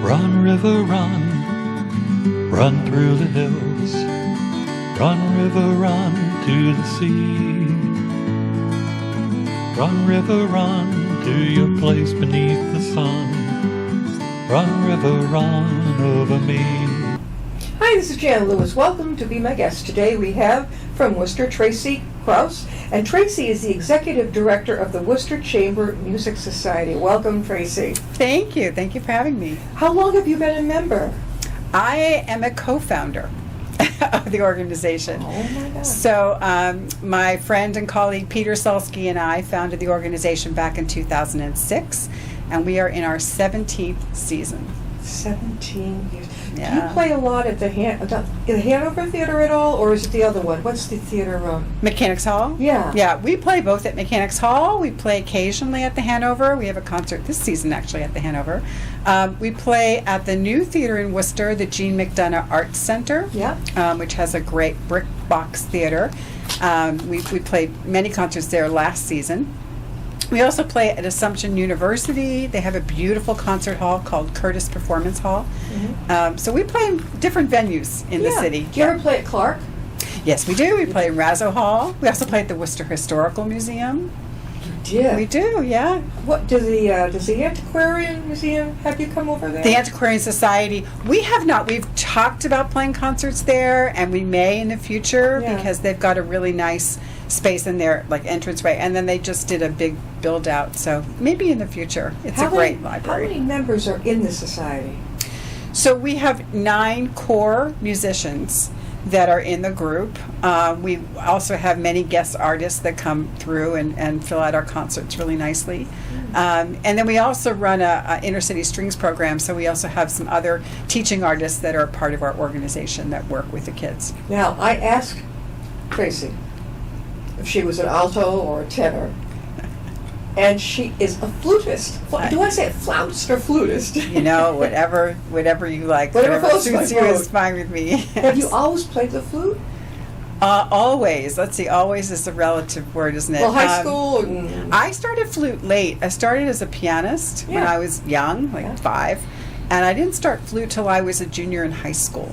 Run, river, run, run through the hills. Run, river, run to the sea. Run, river, run to your place beneath the sun. Run, river, run over me. Hi, this is Jan Lewis. Welcome to be my guest. Today we have from Worcester, Tracy Kraus. And Tracy is the Executive Director of the Worcester Chamber Music Society. Welcome, Tracy. Thank you. Thank you for having me. How long have you been a member? I am a co-founder of the organization. Oh my God. So my friend and colleague Peter Sulsky and I founded the organization back in 2006, and we are in our 17th season. 17 years. Yeah. Do you play a lot at the Hanover Theater at all, or is it the other one? What's the theater? Mechanics Hall? Yeah. Yeah, we play both at Mechanics Hall. We play occasionally at the Hanover. We have a concert this season actually at the Hanover. We play at the new theater in Worcester, the Jean McDonough Arts Center, Yeah. Which has a great brick box theater. We played many concerts there last season. We also play at Assumption University. They have a beautiful concert hall called Curtis Performance Hall. Mm-hmm. So we play in different venues in the city. Do you ever play at Clark? Yes, we do. We play in Razzo Hall. We also play at the Worcester Historical Museum. You did? We do, yeah. What does the Antiquarian Museum have you come over there? The Antiquarian Society, we have not. We've talked about playing concerts there, and we may in the future because they've got a really nice space in their entranceway, and then they just did a big build out, so maybe in the future. It's a great library. How many members are in the society? So we have 9 core musicians that are in the group. We also have many guest artists that come through and fill out our concerts really nicely. And then we also run a inner city strings program, so we also have some other teaching artists that are part of our organization that work with the kids. Now, I asked Tracy if she was an alto or a tenor, and she is a flutist. Do I say flautist or flutist? You know, whatever you like. Whatever suits you is fine with me. Have you always played the flute? Always. Let's see, always is a relative word, isn't it? Well, high school? I started flute late. I started as a pianist when I was young, 5, and I didn't start flute till I was a junior in high school,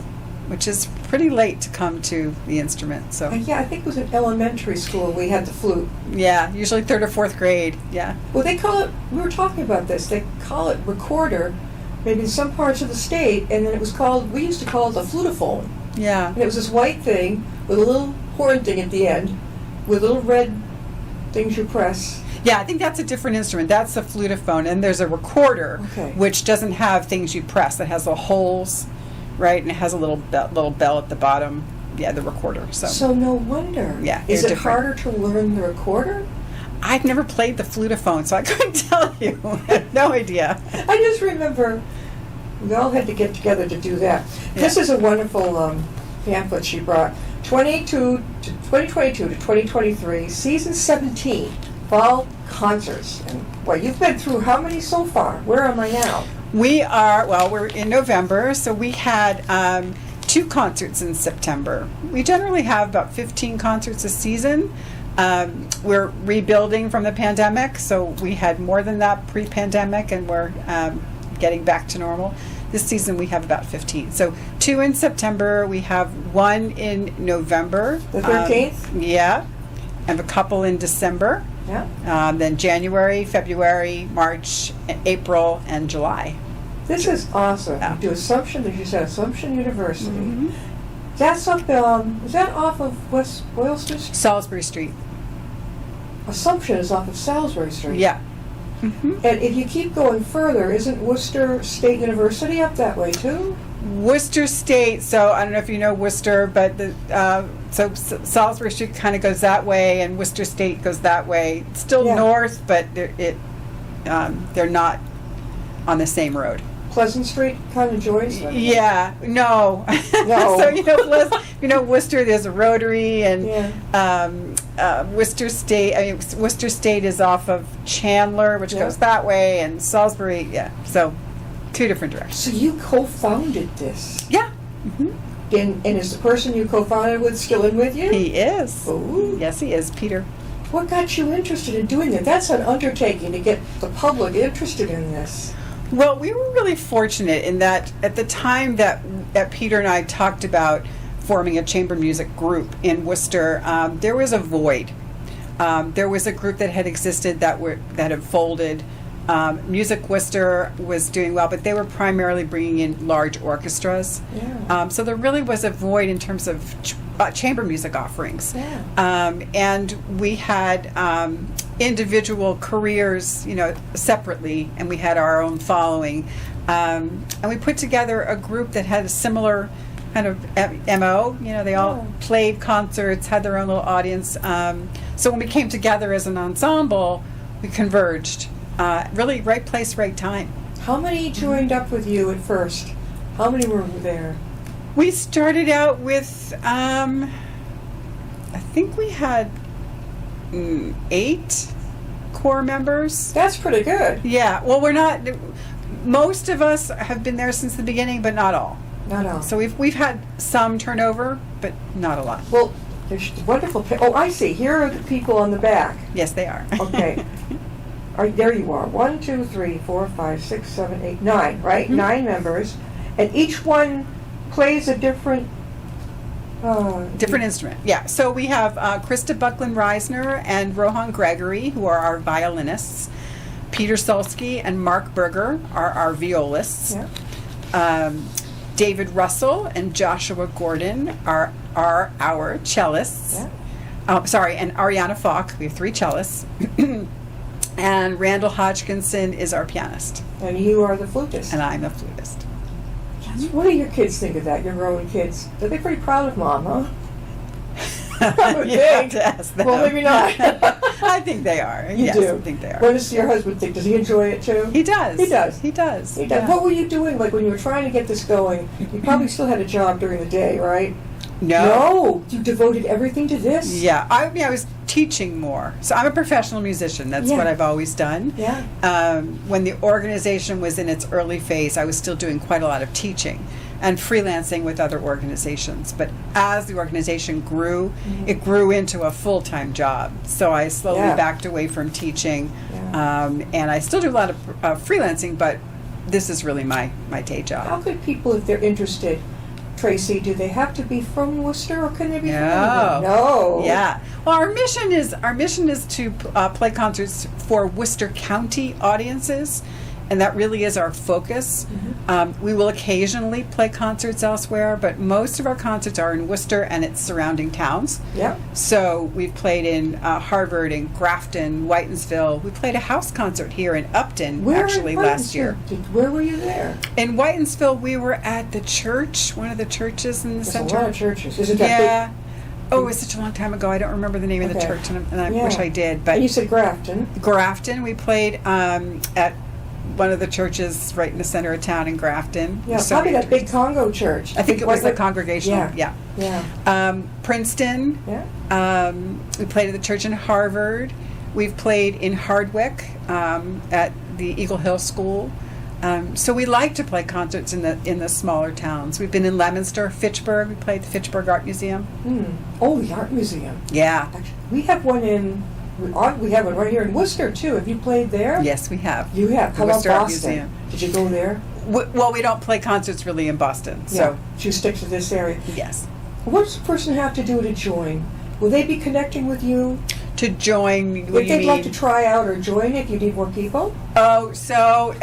which is pretty late to come to the instrument. So I think it was in elementary school we had the flute. Yeah, usually 3rd or 4th grade. Yeah. Well, they call it. We were talking about this. They call it recorder, maybe in some parts of the state, and then it was called. We used to call it the flutophone. Yeah. And it was this white thing with a little horn thing at the end, with little red things you press. Yeah, I think that's a different instrument. That's the flutophone, and there's a recorder, which doesn't have things you press. It has the holes. Right, and it has a little bell at the bottom. Yeah, the recorder. So no wonder. Yeah, is it different. harder to learn the recorder? I've never played the flutophone, so I couldn't tell you. I have no idea. I just remember we all had to get together to do that. This is a wonderful pamphlet she brought. 2022 to 2023, season 17, fall concerts. And boy, you've been through how many so far? Where am I now? We're in November, so we had 2 concerts in September. We generally have about 15 concerts a season. We're rebuilding from the pandemic, so we had more than that pre-pandemic, and we're getting back to normal. This season we have about 15. So 2 in September, we have 1 in November. The 13th? Yeah, and a couple in December. Yeah. Then January, February, March, April, and July. This is awesome. Yeah. You do Assumption, as you said, Assumption University. Mm-hmm. That's up, is that off of West Worcester Street? Salisbury Street. Assumption is off of Salisbury Street. Yeah. Mm-hmm. And if you keep going further, isn't Worcester State University up that way too? Worcester State, so I don't know if you know Worcester, but so Salisbury Street kind of goes that way, and Worcester State goes that way. It's still north, but they're not on the same road. Pleasant Street kind of joins them? Yeah, no. So Worcester, there's a Rotary, and Worcester State. Worcester State is off of Chandler, which goes that way, and Salisbury. Yeah, so 2 different directions. So you co-founded this? Yeah. Mm-hmm. And is the person you co-founded with still in with you? He is. Ooh. Yes, he is, Peter. What got you interested in doing that? That's an undertaking to get the public interested in this. Well, we were really fortunate in that at the time that Peter and I talked about forming a chamber music group in Worcester, there was a void. There was a group that had existed that had folded. Music Worcester was doing well, but they were primarily bringing in large orchestras. Yeah. So there really was a void in terms of chamber music offerings. Yeah. And we had individual careers, separately, and we had our own following. And we put together a group that had a similar kind of MO. They all played concerts, had their own little audience. So when we came together as an ensemble, we converged. Really, right place, right time. How many joined up with you at first? How many were there? We started out with, I think we had 8 core members. That's pretty good. Yeah, well, we're not, most of us have been there since the beginning, but not all. Not all. So we've had some turnover, but not a lot. Well, there's wonderful. Oh, I see. Here are the people on the back. Yes, they are. Okay. There you are. 1, 2, 3, 4, 5, 6, 7, 8, 9. Right, 9 members, and each one plays a different. Different instrument. Yeah. So we have Krista Buckland Reisner and Rohan Gregory, who are our violinists. Peter Solsky and Mark Berger are our violists. Yeah. David Russell and Joshua Gordon are our cellists. Yeah. And Ariana Falk. We have 3 cellists. And Randall Hodgkinson is our pianist. And you are the flutist. And I'm the flutist. What do your kids think of that? Your growing kids? Are they pretty proud of Mom, huh? I would You think. have to ask them. Well, maybe not. I think they are. You yes, do. I think they are. What does your husband think? Does he enjoy it too? He does. He does. He does. He does. Yeah. What were you doing, like when you were trying to get this going? You probably still had a job during the day, right? No, you devoted everything to this. Yeah, I was teaching more. So I'm a professional musician. That's Yeah. what I've always done. Yeah. When the organization was in its early phase, I was still doing quite a lot of teaching and freelancing with other organizations. But as the organization grew, it grew into a full-time job. So I slowly Yeah. backed away from teaching, Yeah. and I still do a lot of freelancing, but this is really my day job. How could people, if they're interested, Tracy, do they have to be from Worcester, or can they be from No. anywhere? No. Yeah. Well, our mission is to play concerts for Worcester County audiences, and that really is our focus. We will occasionally play concerts elsewhere, but most of our concerts are in Worcester and its surrounding towns. Yeah. So we've played in Harvard and Grafton, Whitensville. We played a house concert here in Upton actually last year. Where were you there? In Whitensville, we were at the church, one of the churches in the There's center. a lot of churches. Isn't that Yeah. Oh, it was such a long time ago. I don't remember the name of the Okay. church, and I Yeah. wish I did. big? But And you said Grafton. Grafton, we played at one of the churches right in the center of town in Grafton. Yeah, So probably many that big churches. Congo church. I think it was the What- congregational. Yeah. Yeah. Yeah. Princeton. Yeah. We played at the church in Harvard. We've played in Hardwick at the Eagle Hill School. So we like to play concerts in the smaller towns. We've been in Leominster, Fitchburg. We played at the Fitchburg Art Museum. Oh, the art museum. Yeah. Actually, we have one we have one right here in Worcester too. Have you played there? Yes, we have. You have. The How about Worcester Art Boston? Museum. Did you go there? Well, we don't play concerts really in Boston. Yeah. So You stick to this area. yes. What does a person have to do to join? Will they be connecting with you? To join, what If do you they'd mean? like to try out or join, if you need more people? Oh, so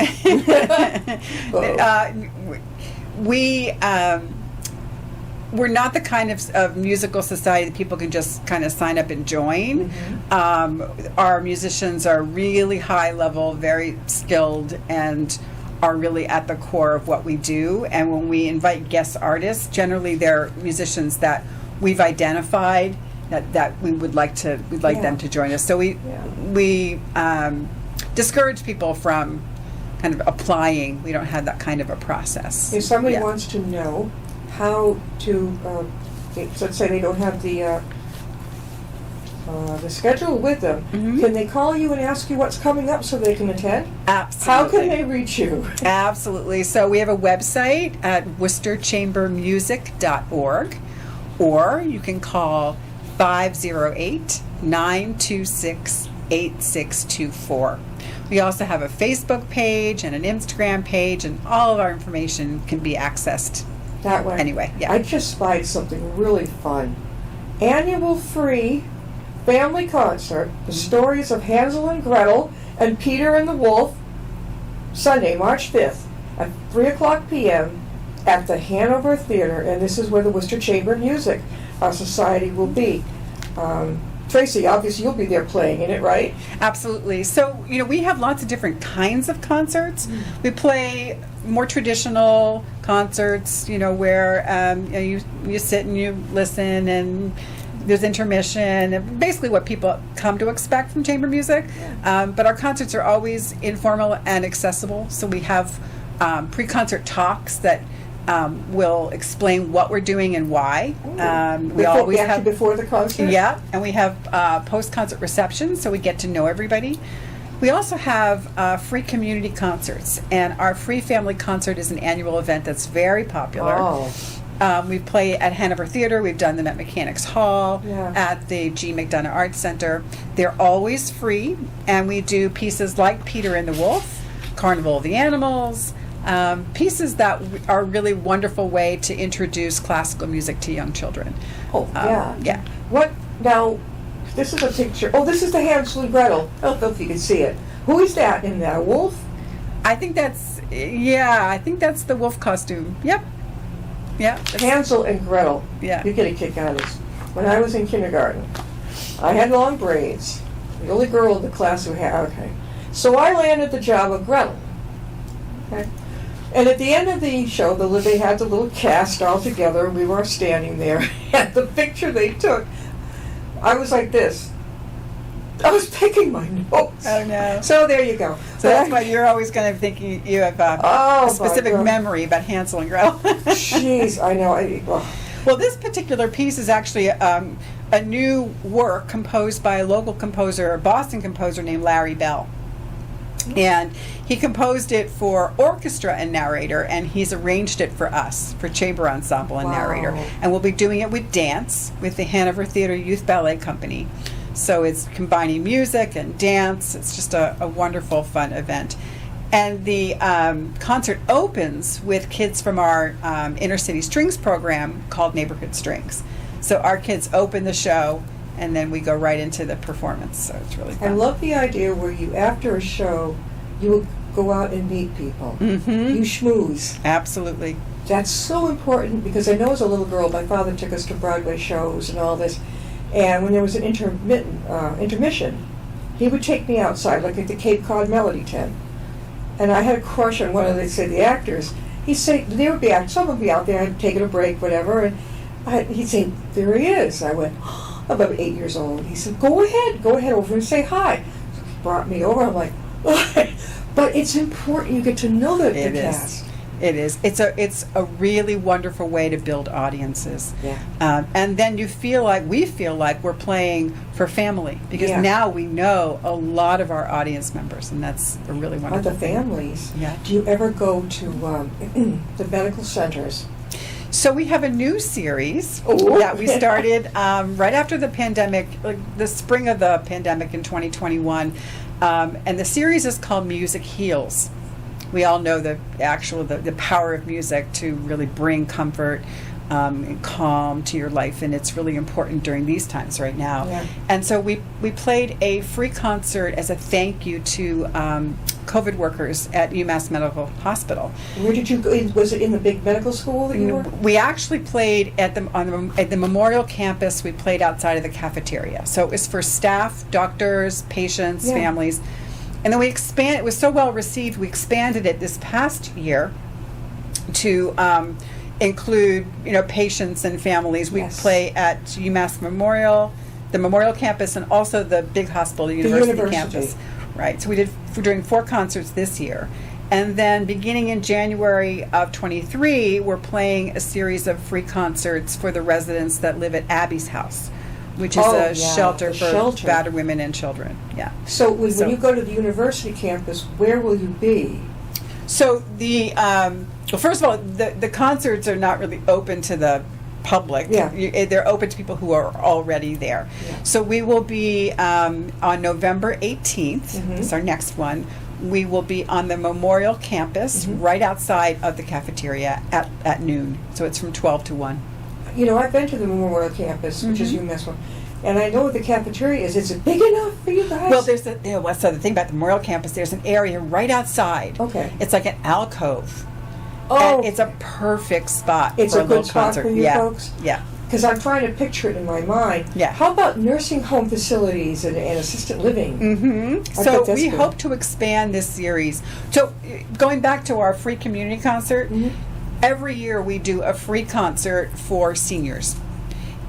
we're not the kind of musical society that people can just kind of sign up and join. Our musicians are really high level, very skilled, and are really at the core of what we do. And when we invite guest artists, generally they're musicians that we've identified that we'd like them to join us. So we discourage people from kind of applying. We don't have that kind of a process. If somebody wants to know how to, let's say they don't have the schedule with them, can they call you and ask you what's coming up so they can attend? Absolutely. How can they reach you? Absolutely. So we have a website at worcesterchambermusic.org, or you can call 508-926-3666. 8624. We also have a Facebook page and an Instagram page, and all of our information can be accessed That way. anyway. Yeah. I just spied something really fun. Annual free family concert, the stories of Hansel and Gretel and Peter and the Wolf, Sunday, March 5th at 3:00 p.m. at the Hanover Theater, and this is where the Worcester Chamber of Music, our society, will be. Tracy, obviously you'll be there playing in it, right? Absolutely. So, we have lots of different kinds of concerts. We play more traditional concerts, where you sit and you listen, and there's intermission, and basically what people come to expect from chamber music. But our concerts are always informal and accessible. So we have pre-concert talks that will explain what we're doing and why. We always have before the concert. Yeah, and we have post-concert receptions, so we get to know everybody. We also have free community concerts, and our free family concert is an annual event that's very popular. Oh. We play at Hanover Theater. We've done them at Mechanics Hall, Yeah. at the G. McDonough Arts Center. They're always free, and we do pieces like Peter and the Wolf, Carnival of the Animals, pieces that are a really wonderful way to introduce classical music to young children. Oh, yeah. Yeah. What, now, this is a picture. Oh, this is the Hansel and Gretel. I don't know if you can see it. Who is that in there? A wolf? I think that's the wolf costume. Yep. Yeah. Hansel and Gretel. Yeah. You get a kick out of this. When I was in kindergarten, I had long braids. The only girl in the class who had, okay. So I landed the job of Gretel. Okay. And at the end of the show, they had the little cast all together. We were standing there, and the picture they took, I was like this. I was picking my nose. Oh no. So there you go. So that's why you're always going to think you have a specific God. memory about Hansel and Gretel. Jeez, I know. Well, this particular piece is actually a new work composed by a local composer, a Boston composer named Larry Bell. And he composed it for orchestra and narrator, and he's arranged it for us, for chamber ensemble and Wow. narrator. And we'll be doing it with dance, with the Hanover Theater Youth Ballet Company. So it's combining music and dance. It's just a wonderful, fun event. And the concert opens with kids from our Inner City Strings program called Neighborhood Strings. So our kids open the show, and then we go right into the performance. So it's really fun. I love the idea where you, after a show, you will go out and meet people. Mm-hmm. You schmooze. Absolutely. That's so important, because I know as a little girl, my father took us to Broadway shows and all this, and when there was an intermission, he would take me outside, like at the Cape Cod Melody Tent. And I had a crush on one of the actors. He'd say, there would be, some would be out there, I'd taken a break, whatever, and he'd say, there he is. I went, about 8 years old. He said, go ahead over and say hi. So he brought me over, I'm like, but it's important you get to know the cast. It is. It's a really wonderful way to build audiences. Yeah. And then we feel like we're playing for family, because Yeah. now we know a lot of our audience members, and that's a really About wonderful the thing. families. Yeah. Do you ever go to the medical centers? So we have a new series Oh. that we started right after the pandemic, like the spring of the pandemic in 2021, and the series is called Music Heals. We all know the power of music to really bring comfort and calm to your life, and it's really important during these times right now. Yeah. And so we played a free concert as a thank you to COVID workers at UMass Medical Hospital. Where did you go? Was it in the big medical school that you were? We actually played at the Memorial campus. We played outside of the cafeteria, so it was for staff, doctors, patients, Yeah. families. And then it was so well received, we expanded it this past year to include, patients and families. We Yes. play at UMass Memorial, the Memorial campus, and also the big hospital, the university campus. Right. So we're doing 4 concerts this year. And then beginning in January of 23, we're playing a series of free concerts for the residents that live at Abby's House, which is a shelter for battered women and children. Yeah. So when you go to the university campus, where will you be? So well, first of all, the concerts are not really open to the public. Yeah. They're open to people who are already there. Yeah. So we will be on November 18th. Mhm. It's our next one. We will be on the Memorial Campus, Mhm. right outside of the cafeteria at noon. So it's from 12 to 1. You know, I've been to the Memorial Campus, which is Mhm. UMass one, and I know what the cafeteria is. Is it big enough for you guys? Well, so the thing about the Memorial Campus, there's an area right outside. Okay. It's like an alcove. Oh, And it's a perfect spot it's for a a little good spot concert. for you yeah. folks? Yeah. Because I'm trying to picture it in my mind. Yeah. How about nursing home facilities and assisted living? Mm-hmm. I So bet that's we good. hope to expand this series. So going back to our free community concert, Mhm. every year we do a free concert for seniors.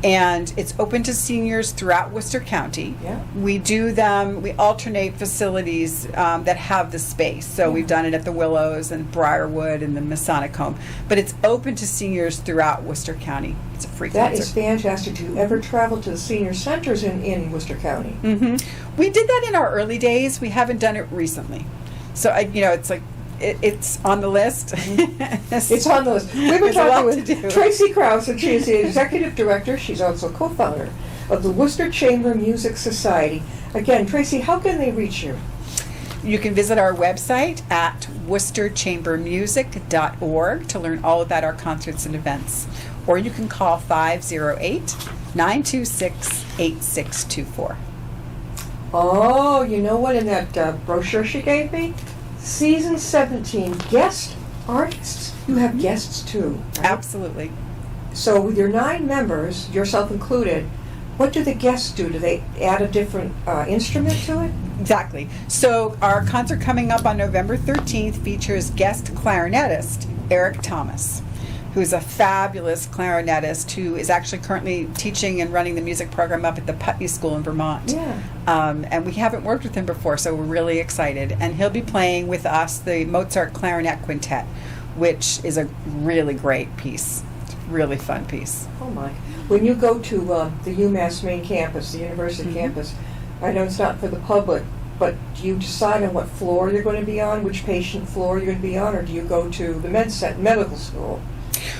And it's open to seniors throughout Worcester County. Yeah. We do them, we alternate facilities that have the space. So we've done it at the Willows and Briarwood and the Masonic Home. But it's open to seniors throughout Worcester County. It's a free That concert. is fantastic. Do you ever travel to the senior centers in Worcester County? Hmm. We did that in our early days. We haven't done it recently. So, it's like, it's on the list. It's on the list. We were There's a lot talking to with do. Tracy Kraus, and she is the executive director. She's also co-founder of the Worcester Chamber Music Society. Again, Tracy, how can they reach you? You can visit our website at worcesterchambermusic.org to learn all about our concerts and events. Or you can call 508-926-8624. Oh, you know what? In that brochure she gave me, season 17 guest artists. You have guests too, right? Absolutely. So with your 9 members, yourself included, what do the guests do? Do they add a different instrument to it? Exactly. So our concert coming up on November 13th features guest clarinetist Eric Thomas, who's a fabulous clarinetist who is actually currently teaching and running the music program up at the Putney School in Vermont. Yeah. And we haven't worked with him before, so we're really excited. And he'll be playing with us the Mozart Clarinet Quintet, which is a really great piece. It's a really fun piece. Oh my. When you go to the UMass main campus, the university Mm-hmm. campus, I know it's not for the public, but do you decide on what floor you're going to be on, which patient floor you're going to be on, or do you go to the medical school?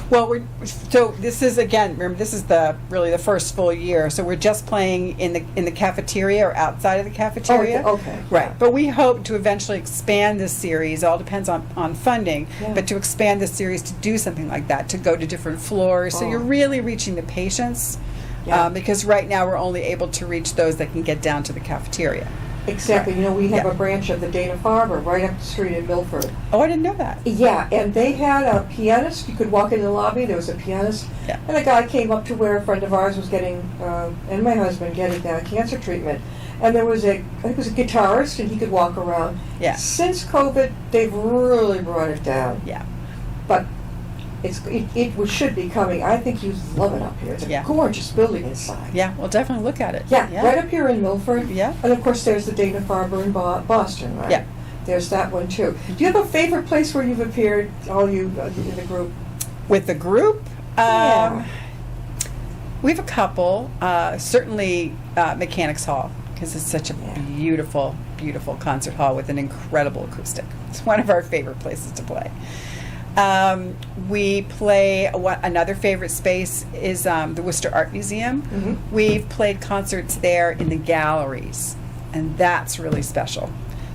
Well, so this is, again, remember, this is really the first full year, so we're just playing in the cafeteria or outside of the cafeteria. Oh, okay. Right, but we hope to eventually expand this series. All depends on funding, Yeah. but to expand this series to do something like that, to go to different floors, so Oh. you're really reaching the patients, Yeah. because right now we're only able to reach those that can get down to the cafeteria. Exactly. You know, we have Yeah. a branch of the Dana-Farber right up the street in Milford. Oh, I didn't know that. Yeah, and they had a pianist. You could walk in the lobby. There was a pianist. Yeah. And a guy came up to where a friend of ours was getting, and my husband getting cancer treatment. And there was I think it was a guitarist, and he could walk around. Yeah. Since COVID, they've really brought it down. Yeah. But it should be coming. I think you'd love it up here. It's a Yeah. gorgeous building inside. Yeah, we'll definitely look at it. Yeah, right up here in Milford. Yeah. And of course, there's the Dana-Farber in Boston, right? Yeah. There's that one too. Do you have a favorite place where you've appeared, all you in the group? With the group, Yeah. we have a couple. Certainly, Mechanics Hall, because it's such a Yeah. beautiful, beautiful concert hall with an incredible acoustic. It's one of our favorite places to play. We play another favorite space is the Worcester Art Museum. Mhm. We've played concerts there in the galleries, and that's really special.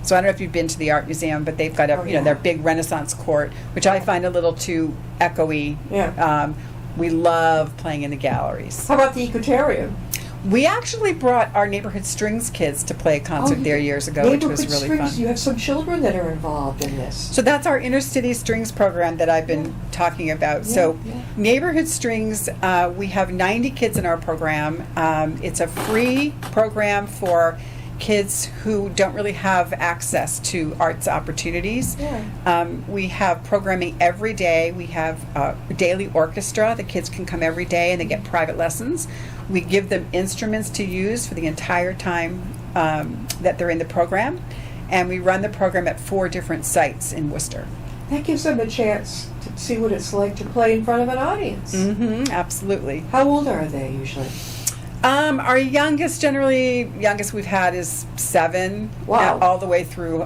So I don't know if you've been to the art museum, but they've got Oh, yeah. their big Renaissance court, which I find a little too echoey. Yeah. We love playing in the galleries. How about the Equatorium? We actually brought our neighborhood strings kids to play a concert Oh, there years ago, which was Neighborhood really Strings, fun. you have some children that are involved in this. So that's our inner city strings program that I've been talking about. So Yeah. neighborhood strings, we have 90 kids in our program. It's a free program for kids who don't really have access to arts opportunities. Yeah. We have programming every day. We have a daily orchestra. The kids can come every day and they get private lessons. We give them instruments to use for the entire time that they're in the program. And we run the program at 4 different sites in Worcester. That gives them a chance to see what it's like to play in front of an audience. Mm-hmm, absolutely. How old are they usually? Our youngest we've had is 7, Wow. all the way through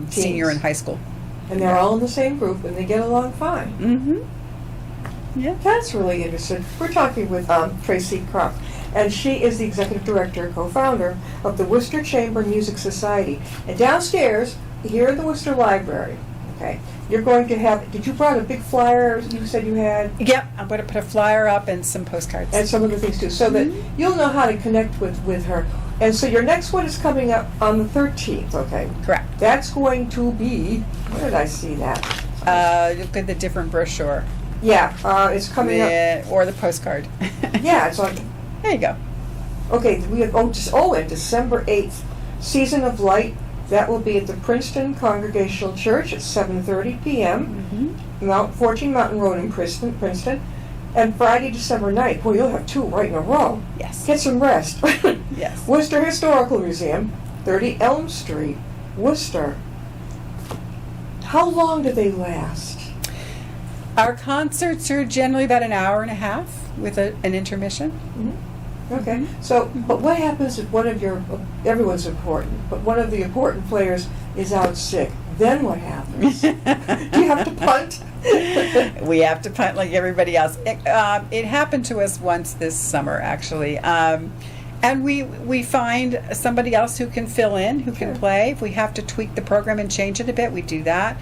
senior Teens. in high school. And they're all in the same group and they get along fine. Mm-hmm. Yeah. That's really interesting. We're talking with Tracy Kraus, and she is the executive director, co-founder of the Worcester Chamber Music Society. And downstairs, here in the Worcester Library, okay, you're going to have, did you brought a big flyer you said you had? Yep, I'm going to put a flyer up and some postcards. And some other things too, so that you'll know how to connect with her. And so your next one is coming up on the 13th, okay? Correct. That's going to be, where did I see that? Look at the different brochure. Yeah, it's coming up. Or the postcard. Yeah, it's on. There you go. Okay, we have, and December 8th, Season of Light. That will be at the Princeton Congregational Church at 7:30 p.m. 14 Mountain Road in Princeton. And Friday, December 9th. Boy, you'll have two right in a row. Yes. Get some rest. Yes. Worcester Historical Museum, 30 Elm Street, Worcester. How long do they last? Our concerts are generally about an hour and a half with an intermission. Okay, so, but what happens if one of your, everyone's important, but one of the important players is out sick? Then what happens? Do you have to punt? We have to punt like everybody else. It happened to us once this summer, actually. And we find somebody else who can fill in, who can play. If we have to tweak the program and change it a bit, we do that.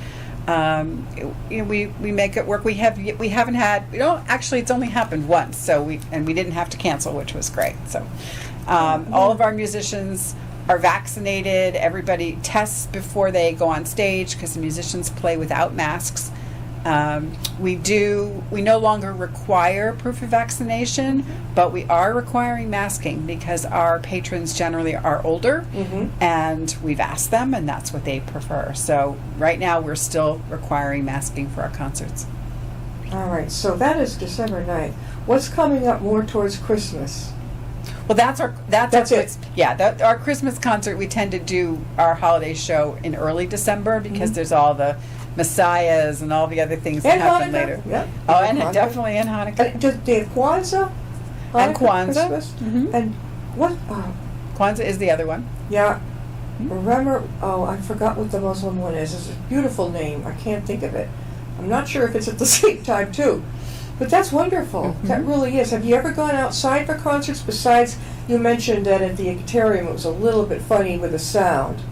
We make it work. Actually, it's only happened once, so we didn't have to cancel, which was great. So all of our musicians are vaccinated. Everybody tests before they go on stage because the musicians play without masks. We no longer require proof of vaccination, but we are requiring masking because our patrons generally are older, and we've asked them, and that's what they prefer. So right now we're still requiring masking for our concerts. All right, so that is December 9th. What's coming up more towards Christmas? Well, that's it. Yeah, our Christmas concert. We tend to do our holiday show in early December because there's all the Messiahs and all the other things that happen later. Yeah. Oh, and definitely in Hanukkah. Do they have Kwanzaa? And Kwanzaa. Christmas? And what? Kwanzaa is the other one. Yeah. Remember, I forgot what the Muslim one is. It's a beautiful name. I can't think of it. I'm not sure if it's at the same time, too. But that's wonderful. That really is. Have you ever gone outside for concerts besides, you mentioned that at the Ecatarium it was a little bit funny with the sound.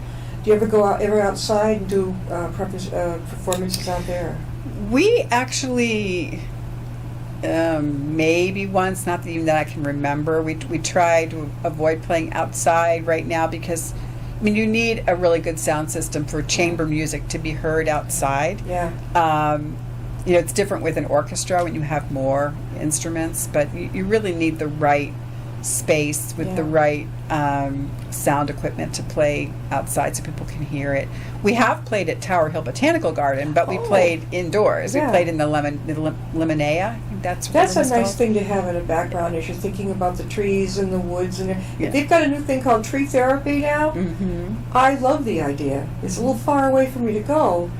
Do you ever go outside and do performances out there? We actually, maybe once, not even that I can remember. We try to avoid playing outside right now because, you need a really good sound system for chamber music to be heard outside. Yeah. It's different with an orchestra when you have more instruments, but you really need the right space with the right sound equipment to play outside so people can hear it. We have played at Tower Hill Botanical Garden, but we played indoors. Yeah. We played in the Lemonade. I think that's a nice called. thing to have in the background as you're thinking about the trees and the woods. And they've got a new thing called tree therapy now. I love the idea. It's a little far away for me to go,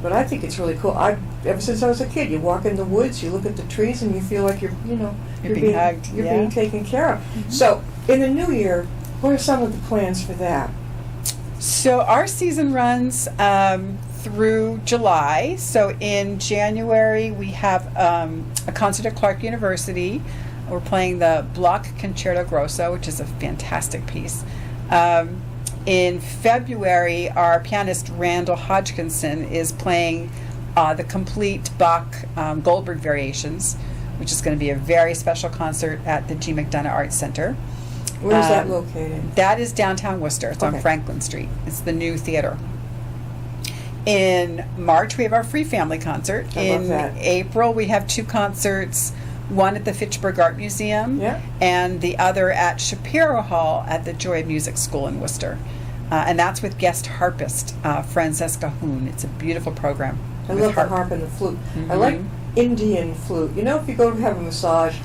but I think it's really cool. Ever since I was a kid, you walk in the woods, you look at the trees, and you feel like you're being hugged. You're being taken care of. So, in the new year, what are some of the plans for that? So our season runs through July. So in January we have a concert at Clark University. We're playing the Block Concerto Grosso, which is a fantastic piece. In February, our pianist Randall Hodgkinson is playing the complete Bach Goldberg Variations, which is going to be a very special concert at the G. McDonough Arts Center. Where is that located? That is downtown Worcester. It's on Franklin Street. It's the new theater. In March, we have our Free Family concert. I love that. In April, we have two concerts, one at the Fitchburg Art Museum and the other at Shapiro Hall at the Joy of Music School in Worcester. And that's with guest harpist Francesca Hoon. It's a beautiful program. I love the harp and the flute. I like Indian flute. If you go to have a massage,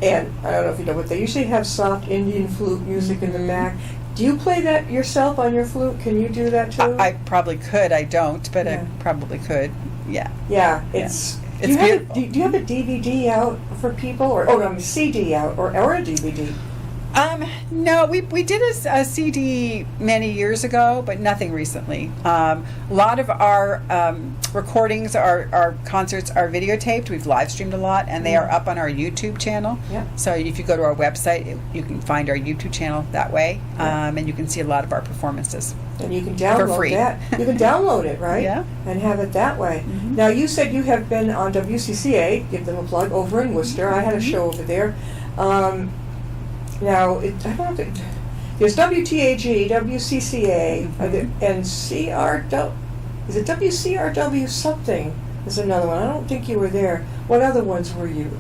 and I don't know if you know, but they usually have soft Indian flute music in the back. Do you play that yourself on your flute? Can you do that too? I probably could. I don't, but I probably could. Yeah. Yeah, it's beautiful. Do you have a DVD out for people, or CD out, or a DVD? No, we did a CD many years ago, but nothing recently. A lot of our recordings, our concerts are videotaped. We've live streamed a lot, and they are up on our YouTube channel. Yeah. So if you go to our website, you can find our YouTube channel that way, and you can see a lot of our performances. And you can download For free. that. You can download it, right? Yeah. And have it that way. Mhm. Now, you said you have been on WCCA, give them a plug, over in Worcester. I had a show over there. Now, I don't think, there's WTAG, WCCA, and CRW, is it WCRW something? There's another one. I don't think you were there. What other ones were you?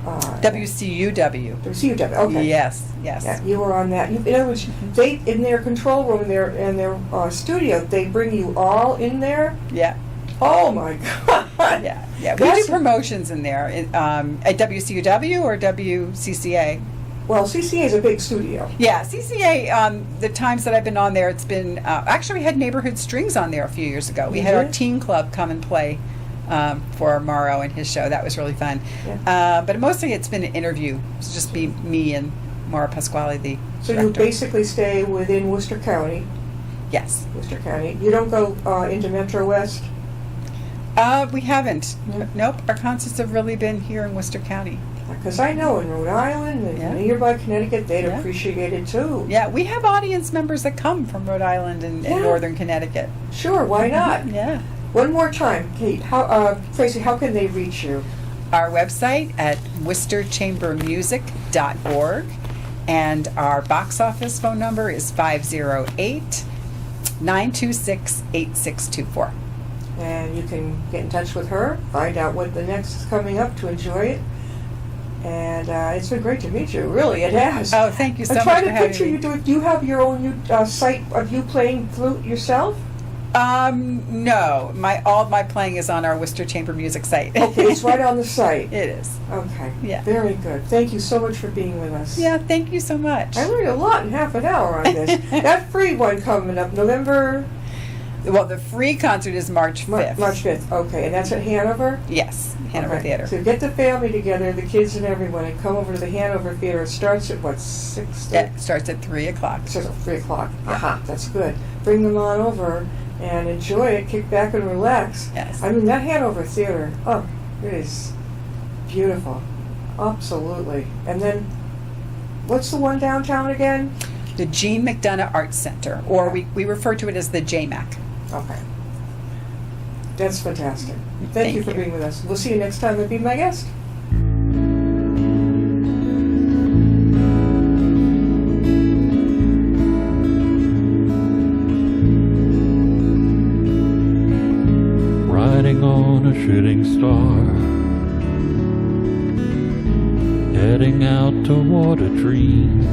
WCUW. WCUW, okay. Yes. Yeah, you were on that. In other words, they, in their control room, in their studio, they bring you all in there? Yeah. Oh my God! Yeah. We do promotions in there at WCUW or WCCA. Well, CCA is a big studio. Yeah, CCA, the times that I've been on there, it's been, actually we had Neighborhood Strings on there a few years ago. We had our teen club come and play for Morrow and his show. That was really fun. Yeah. But mostly it's been an interview. It's just be me and Maura Pasquale, the So director. you basically stay within Worcester County. Yes. Worcester County. You don't go into Metro West? We haven't. Yeah. Nope. Our concerts have really been here in Worcester County. Because I know in Rhode Island and nearby Connecticut, they'd appreciate it too. Yeah, we have audience members that come from Rhode Island and northern Connecticut. Sure, why not? Yeah. One more time, Kate. Tracy, how can they reach you? Our website at worcesterchambermusic.org, and our box office phone number is 508-926-8624. And you can get in touch with her, find out what the next is coming up to enjoy it. And it's been great to meet you. Really, it has. Oh, thank you so much I'm trying for to having picture me. you doing. Do you have your own site of you playing flute yourself? No. All my playing is on our Worcester Chamber Music site. Okay, it's right on the site. It is. Okay. Yeah. Very good. Thank you so much for being with us. Yeah, thank you so much. I learned a lot in half an hour on this. That free one coming up November. Well, the free concert is March 5th. March 5th. Okay, and that's at Hanover. Yes, Hanover Okay. Theater. So get the family together, the kids and everyone, and come over to the Hanover Theater. It starts at what, 6? It starts at 3 o'clock. It starts at 3 o'clock. Aha, that's good. Bring them on over and enjoy it. Kick back and relax. Yes. I mean, that Hanover Theater, oh, it is beautiful. Absolutely. And then, what's the one downtown again? The Jean McDonough Arts Center, or we refer to it as the JMAC. Okay. That's fantastic. Thank you for you. being with us. We'll see you next time and be my guest. Riding on a shooting star, heading out toward a dream.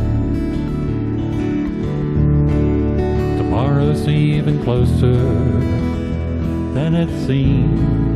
Tomorrow's even closer than it seems.